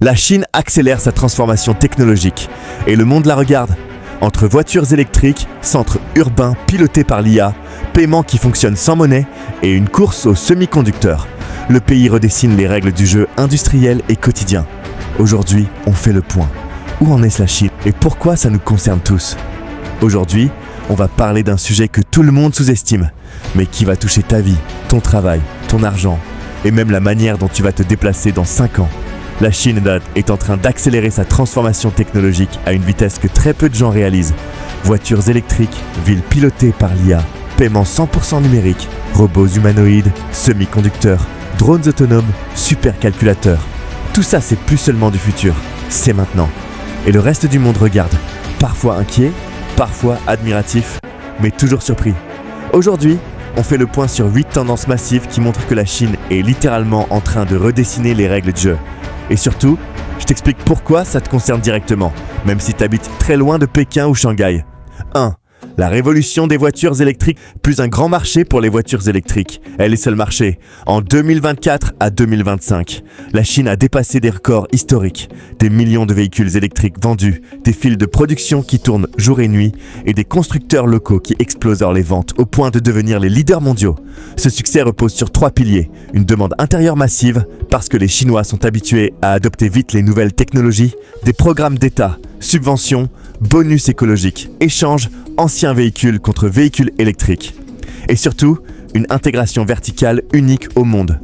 La Chine accélère sa transformation technologique et le monde la regarde. Entre voitures électriques, centres urbains pilotés par l'IA, paiements qui fonctionnent sans monnaie et une course aux semi-conducteurs, le pays redessine les règles du jeu industriel et quotidien. Aujourd'hui, on fait le point. Où en est la Chine et pourquoi ça nous concerne tous? Aujourd'hui, on va parler d'un sujet que tout le monde sous-estime, mais qui va toucher ta vie, ton travail, ton argent et même la manière dont tu vas te déplacer dans 5 ans. La Chine est en train d'accélérer sa transformation technologique à une vitesse que très peu de gens réalisent. Voitures électriques, villes pilotées par l'IA, paiements 100% numériques, robots humanoïdes, semi-conducteurs, drones autonomes, supercalculateurs. Tout ça, c'est plus seulement du futur, c'est maintenant. Et le reste du monde regarde, parfois inquiet, parfois admiratif, mais toujours surpris. Aujourd'hui, on fait le point sur 8 tendances massives qui montrent que la Chine est littéralement en train de redessiner les règles du jeu. Et surtout, je t'explique pourquoi ça te concerne directement, même si tu habites très loin de Pékin ou Shanghai. 1. La révolution des voitures électriques, plus un grand marché pour les voitures électriques. Elle est seul marché. En 2024 à 2025, la Chine a dépassé des records historiques. Des millions de véhicules électriques vendus, des fils de production qui tournent jour et nuit et des constructeurs locaux qui explosent les ventes au point de devenir les leaders mondiaux. Ce succès repose sur 3 piliers. Une demande intérieure massive, parce que les Chinois sont habitués à adopter vite les nouvelles technologies, des programmes d'État, subventions, bonus écologiques, échanges, anciens véhicules contre véhicules électriques. Et surtout, une intégration verticale unique au monde.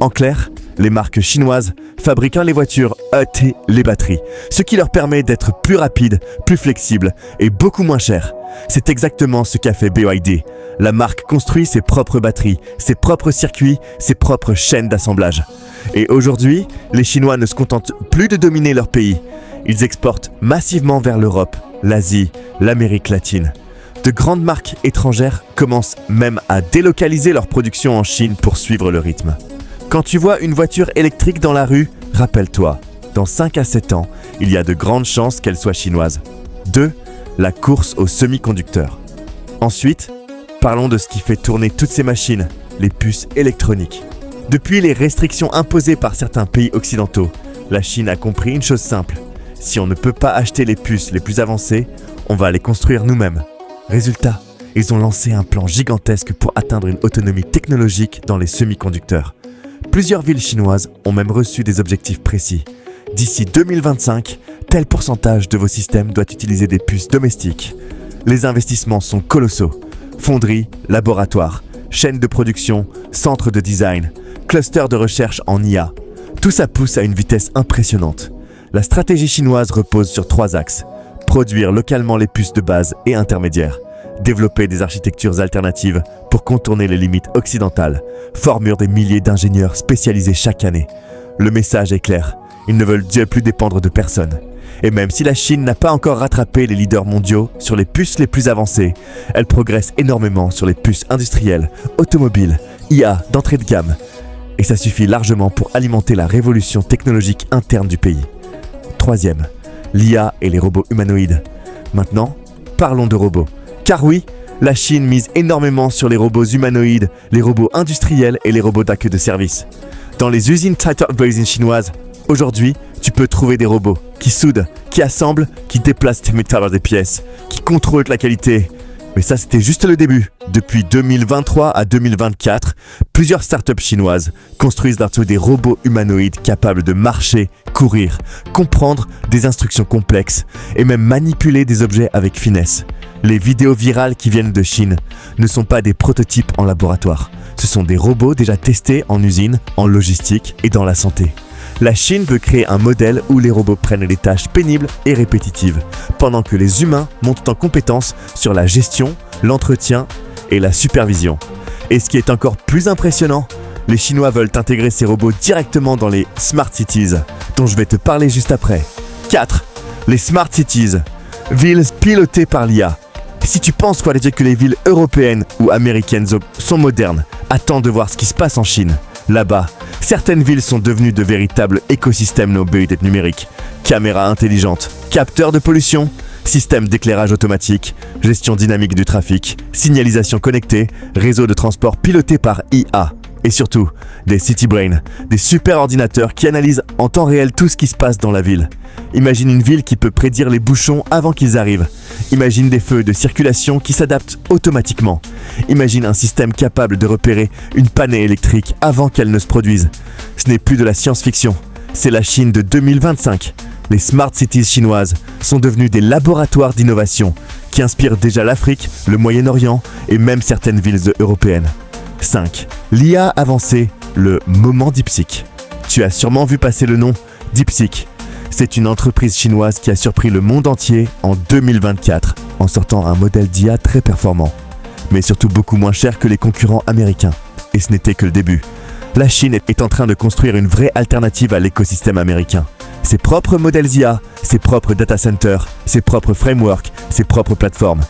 En clair, les marques chinoises fabriquent les voitures et les batteries, ce qui leur permet d'être plus rapides, plus flexibles et beaucoup moins chères. C'est exactement ce qu'a fait BYD. La marque construit ses propres batteries, ses propres circuits, ses propres chaînes d'assemblage. Et aujourd'hui, les Chinois ne se contentent plus de dominer leur pays. Ils exportent massivement vers l'Europe, l'Asie, l'Amérique latine. De grandes marques étrangères commencent même à délocaliser leur production en Chine pour suivre le rythme. Quand tu vois une voiture électrique dans la rue, rappelle-toi, dans 5 à 7 ans, il y a de grandes chances qu'elle soit chinoise. 2. La course aux semi-conducteurs. Ensuite, parlons de ce qui fait tourner toutes ces machines, les puces électroniques. Depuis les restrictions imposées par certains pays occidentaux, la Chine a compris une chose simple. Si on ne peut pas acheter les puces les plus avancées, on va les construire nous-mêmes. Résultat, ils ont lancé un plan gigantesque pour atteindre une autonomie technologique dans les semi-conducteurs. Plusieurs villes chinoises ont même reçu des objectifs précis. D'ici 2025, tel pourcentage de vos systèmes doit utiliser des puces domestiques. Les investissements sont colossaux. Fonderies, laboratoires, chaînes de production, centres de design, clusters de recherche en IA. Tout ça pousse à une vitesse impressionnante. La stratégie chinoise repose sur 3 axes. Produire localement les puces de base et intermédiaires. Développer des architectures alternatives pour contourner les limites occidentales. Former des milliers d'ingénieurs spécialisés chaque année. Le message est clair. Ils ne veulent plus dépendre de personne. Et même si la Chine n'a pas encore rattrapé les leaders mondiaux sur les puces les plus avancées, elle progresse énormément sur les puces industrielles, automobiles, IA d'entrée de gamme. Et ça suffit largement pour alimenter la révolution technologique interne du pays. 3e, l'IA et les robots humanoïdes. Maintenant, parlons de robots. Car oui, la Chine mise énormément sur les robots humanoïdes, les robots industriels et les robots d'accueil de service. Dans les usines usines chinoises, aujourd'hui, tu peux trouver des robots qui soudent, qui assemblent, qui déplacent des pièces, qui contrôlent la qualité. Mais ça, c'était juste le début. Depuis 2023 à 2024, plusieurs startups chinoises construisent des robots humanoïdes capables de marcher, courir, comprendre des instructions complexes et même manipuler des objets avec finesse. Les vidéos virales qui viennent de Chine ne sont pas des prototypes en laboratoire. Ce sont des robots déjà testés en usine, en logistique et dans la santé. La Chine veut créer un modèle où les robots prennent les tâches pénibles et répétitives, pendant que les humains montent en compétences sur la gestion, l'entretien et la supervision. Et ce qui est encore plus impressionnant, les Chinois veulent intégrer ces robots directement dans les Smart Cities, dont je vais te parler juste après. 4. Les Smart Cities, villes pilotées par l'IA. Si tu penses que les villes européennes ou américaines sont modernes, attends de voir ce qui se passe en Chine. Là-bas, certaines villes sont devenues de véritables écosystèmes numériques. Caméras intelligentes, capteurs de pollution, systèmes d'éclairage automatique, gestion dynamique du trafic, signalisation connectée, réseau de transport piloté par IA. Et surtout, des City Brain, des super ordinateurs qui analysent en temps réel tout ce qui se passe dans la ville. Imagine une ville qui peut prédire les bouchons avant qu'ils arrivent. Imagine des feux de circulation qui s'adaptent automatiquement. Imagine un système capable de repérer une panne électrique avant qu'elle ne se produise. Ce n'est plus de la science-fiction, c'est la Chine de 2025. Les Smart Cities chinoises sont devenues des laboratoires d'innovation qui inspirent déjà l'Afrique, le Moyen-Orient et même certaines villes européennes. 5. L'IA avancée, le moment DeepSeek. Tu as sûrement vu passer le nom DeepSeek. C'est une entreprise chinoise qui a surpris le monde entier en 2024 en sortant un modèle d'IA très performant, mais surtout beaucoup moins cher que les concurrents américains. Et ce n'était que le début. La Chine est en train de construire une vraie alternative à l'écosystème américain. Ses propres modèles IA, ses propres data centers, ses propres frameworks, ses propres plateformes.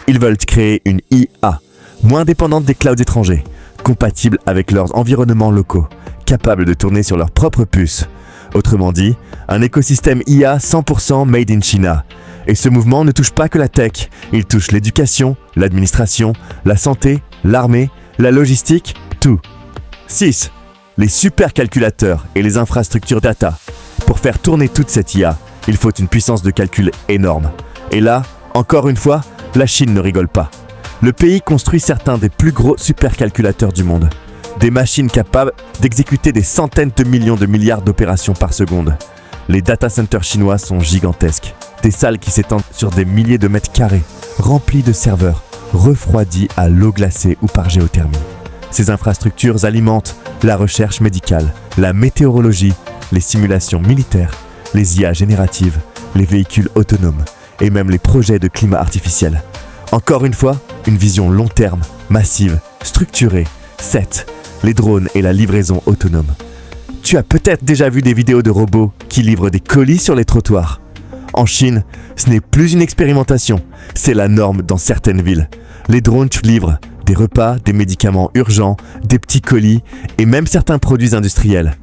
Ils veulent créer une IA moins dépendante des clouds étrangers, compatible avec leurs environnements locaux, capable de tourner sur leurs propres puces. Autrement dit, un écosystème IA 100% made in China. Et ce mouvement ne touche pas que la tech, il touche l'éducation, l'administration, la santé, l'armée, la logistique, tout. 6. Les supercalculateurs et les infrastructures data. Pour faire tourner toute cette IA, il faut une puissance de calcul énorme. Et là, encore une fois, la Chine ne rigole pas. Le pays construit certains des plus gros supercalculateurs du monde. Des machines capables d'exécuter des centaines de millions de milliards d'opérations par seconde. Les data centers chinois sont gigantesques. Des salles qui s'étendent sur des milliers de mètres carrés, remplies de serveurs, refroidis à l'eau glacée ou par géothermie. Ces infrastructures alimentent la recherche médicale, la météorologie, les simulations militaires, les IA génératives, les véhicules autonomes et même les projets de climat artificiel. Encore une fois, une vision long terme, massive, structurée. 7. Les drones et la livraison autonome. Tu as peut-être déjà vu des vidéos de robots qui livrent des colis sur les trottoirs. En Chine, ce n'est plus une expérimentation, c'est la norme dans certaines villes. Les drones livrent des repas, des médicaments urgents, des petits colis et même certains produits industriels.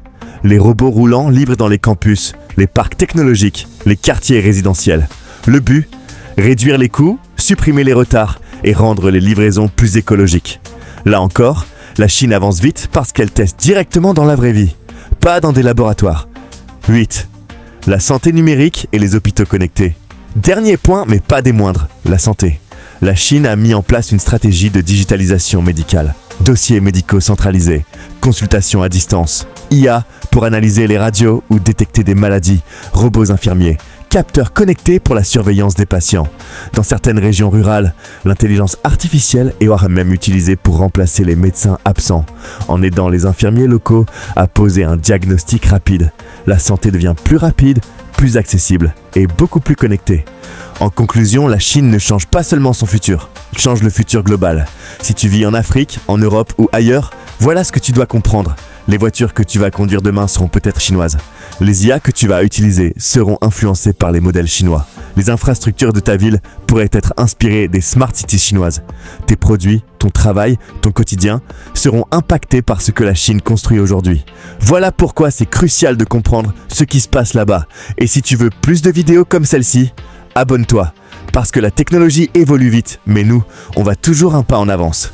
Les robots roulants livrent dans les campus, les parcs technologiques, les quartiers résidentiels. Le but ? Réduire les coûts, supprimer les retards et rendre les livraisons plus écologiques. Là encore, la Chine avance vite parce qu'elle teste directement dans la vraie vie, pas dans des laboratoires. 8. La santé numérique et les hôpitaux connectés. Dernier point, mais pas des moindres, la santé. La Chine a mis en place une stratégie de digitalisation médicale. Dossiers médicaux centralisés, consultations à distance, IA pour analyser les radios ou détecter des maladies, robots infirmiers, capteurs connectés pour la surveillance des patients. Dans certaines régions rurales, l'intelligence artificielle est même utilisée pour remplacer les médecins absents, en aidant les infirmiers locaux à poser un diagnostic rapide. La santé devient plus rapide, plus accessible et beaucoup plus connectée. En conclusion, la Chine ne change pas seulement son futur, elle change le futur global. Si tu vis en Afrique, en Europe ou ailleurs, voilà ce que tu dois comprendre. Les voitures que tu vas conduire demain seront peut-être chinoises. Les IA que tu vas utiliser seront influencées par les modèles chinois. Les infrastructures de ta ville pourraient être inspirées des Smart Cities chinoises. Tes produits, ton travail, ton quotidien seront impactés par ce que la Chine construit aujourd'hui. Voilà pourquoi c'est crucial de comprendre ce qui se passe là-bas. Et si tu veux plus de vidéos comme celle-ci, abonne-toi. Parce que la technologie évolue vite, mais nous, on va toujours un pas en avance.